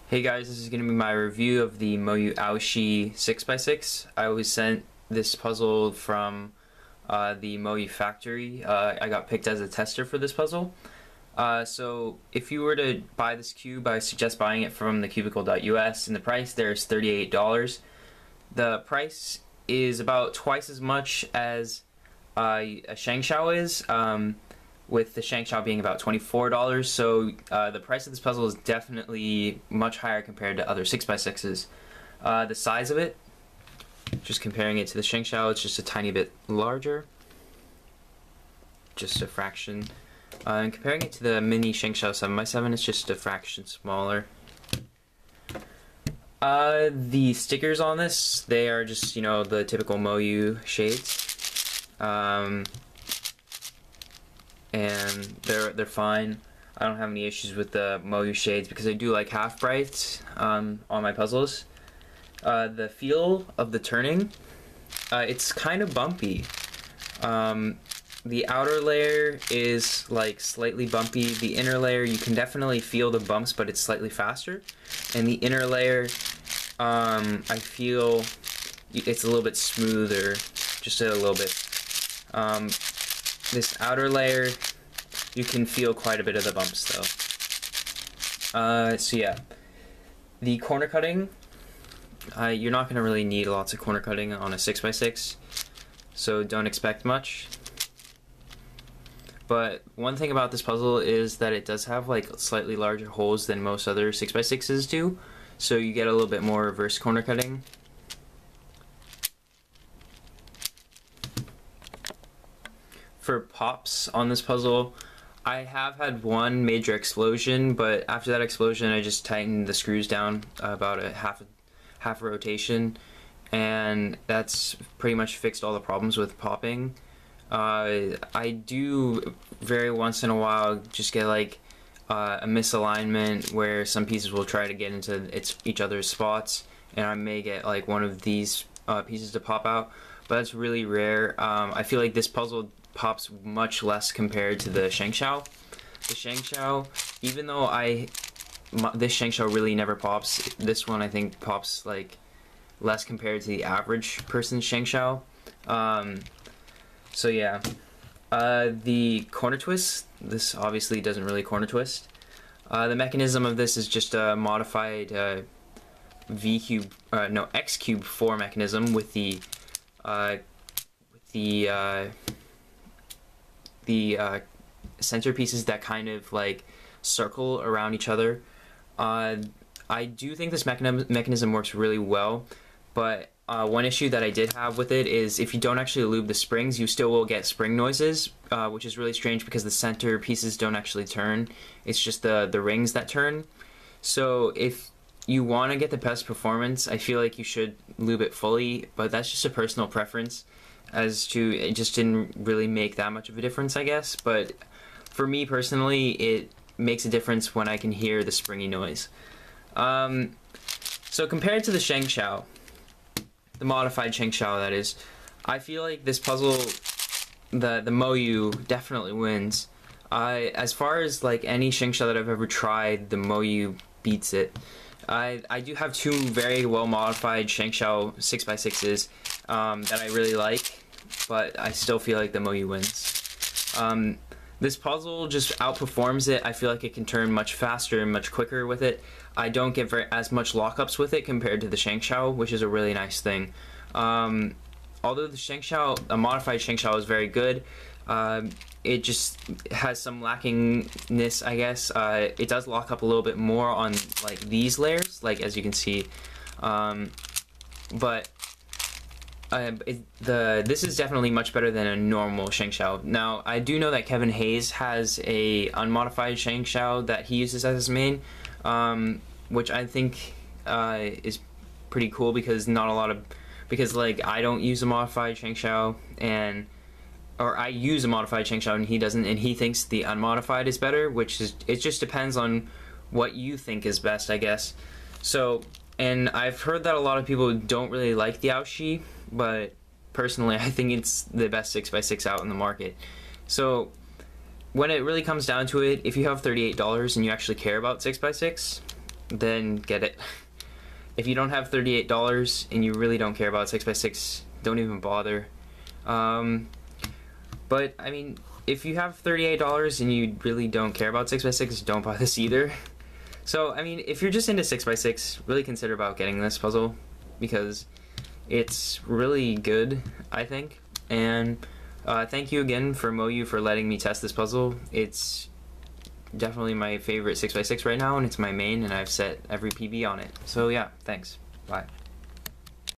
Hey guys, this is going to be my review of the Moyu Aoshi 6x6. I was sent this puzzle from the Moyu factory. I got picked as a tester for this puzzle. So if you were to buy this cube, I suggest buying it from thecubicle.us, and the price there is $38. The price is about twice as much as a shengshou is, with the shengshou being about $24, so the price of this puzzle is definitely much higher compared to other 6x6s. The size of it, just comparing it to the shengshou, it's just a tiny bit larger, just a fraction. And comparing it to the mini shengshou 7x7, it's just a fraction smaller. The stickers on this, they are just, you know, the typical Moyu shades. And they're fine. I don't have any issues with the Moyu shades because I do like half brights on my puzzles. The feel of the turning, it's kind of bumpy. The outer layer is like slightly bumpy. The inner layer, you can definitely feel the bumps, but it's slightly faster. And the inner layer, I feel it's a little bit smoother, just a little bit. This outer layer, you can feel quite a bit of the bumps though. So yeah, the corner cutting, you're not going to really need lots of corner cutting on a 6x6, so don't expect much. But one thing about this puzzle is that it does have like slightly larger holes than most other 6x6s do, so you get a little bit more reverse corner cutting. For pops on this puzzle, I have had one major explosion, but after that explosion I just tightened the screws down about a half a rotation, and that's pretty much fixed all the problems with popping. I do very once in a while just get like a misalignment where some pieces will try to get into each other's spots, and I may get like one of these pieces to pop out, but that's really rare. I feel like this puzzle pops much less compared to the shengshou. The shengshou, even though this shengshou really never pops, this one I think pops like less compared to the average person's shengshou. So yeah, the corner twist, this obviously doesn't really corner twist. The mechanism of this is just a modified X cube 4 mechanism with the centerpieces that kind of like circle around each other. I do think this mechanism works really well, but one issue that I did have with it is if you don't actually lube the springs, you still will get spring noises, which is really strange because the center pieces don't actually turn. It's just the rings that turn. So if you want to get the best performance, I feel like you should lube it fully, but that's just a personal preference. As to, it just didn't really make that much of a difference, I guess, but for me personally, it makes a difference when I can hear the springy noise. So compared to the shengshou, the modified shengshou that is, I feel like this puzzle, the Moyu definitely wins. As far as like any shengshou that I've ever tried, the Moyu beats it. I do have two very well modified shengshou 6x6s that I really like, but I still feel like the Moyu wins. This puzzle just outperforms it. I feel like it can turn much faster and much quicker with it. I don't get as much lockups with it compared to the shengshou, which is a really nice thing. Although the shengshou, a modified shengshou, is very good, it just has some lackingness, I guess. It does lock up a little bit more on like these layers, like as you can see, but this is definitely much better than a normal shengshou. Now, I do know that Kevin Hayes has a unmodified shengshou that he uses as his main, which I think is pretty cool because like I don't use a modified shengshou, or I use a modified shengshou and he doesn't, and he thinks the unmodified is better, which is, it just depends on what you think is best, I guess. So, and I've heard that a lot of people don't really like the Aoshi, but personally I think it's the best 6x6 out in the market. So when it really comes down to it, if you have $38 and you actually care about 6x6, then get it. If you don't have $38 and you really don't care about 6x6, don't even bother. But I mean, if you have $38 and you really don't care about 6x6, don't buy this either. So I mean, if you're just into 6x6, really consider about getting this puzzle, because it's really good, I think. And thank you again for Moyu for letting me test this puzzle. It's definitely my favorite 6x6 right now, and it's my main, and I've set every PB on it. So yeah, thanks. Bye.